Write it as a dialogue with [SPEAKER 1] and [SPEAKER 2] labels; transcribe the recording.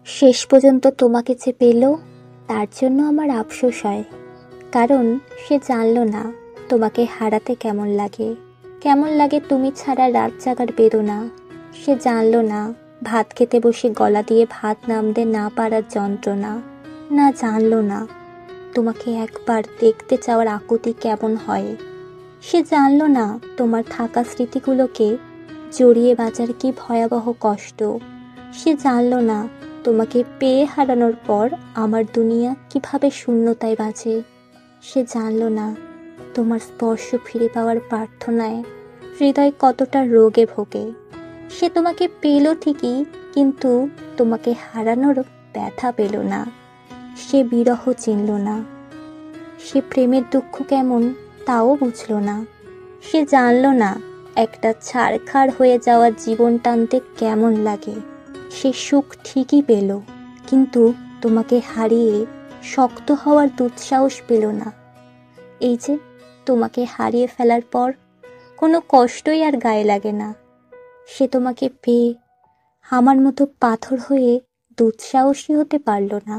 [SPEAKER 1] শেষ পর্যন্ত তোমাকে যে পেল তার জন্য আমার আফসোস হয়, কারণ সে জানলো না তোমাকে হারাতে কেমন লাগে তুমি ছাড়া রাত জাগার বেদনা। সে জানলো না ভাত খেতে বসে গলা দিয়ে ভাত নামতে না পারার যন্ত্রণা। না জানলো না তোমাকে একবার দেখতে চাওয়ার আকুতি কেমন হয়। সে জানলো না তোমার থাকা স্মৃতিগুলোকে জড়িয়ে বাঁচার কি ভয়াবহ কষ্ট। সে জানলো না তোমাকে পেয়ে হারানোর পর আমার দুনিয়া কিভাবে শূন্যতায় বাঁচে। সে জানলো না তোমার স্পর্শ ফিরে পাওয়ার প্রার্থনায় হৃদয় কতটা রোগে ভোগে। সে তোমাকে পেল ঠিকই, কিন্তু তোমাকে হারানোর ব্যথা পেল না। সে বিরহ চিনল না, সে প্রেমের দুঃখ কেমন তাও বুঝল না। সে জানল না একটা ছারখার হয়ে যাওয়া জীবন টানতে কেমন লাগে। সে সুখ ঠিকই পেল, কিন্তু তোমাকে হারিয়ে শক্ত হওয়ার দুঃসাহস পেল না। এই যে তোমাকে হারিয়ে ফেলার পর কোনো কষ্টই আর গায়ে লাগে না। সে তোমাকে পেয়ে আমার মতো পাথর হয়ে দুঃসাহসী হতে পারল না।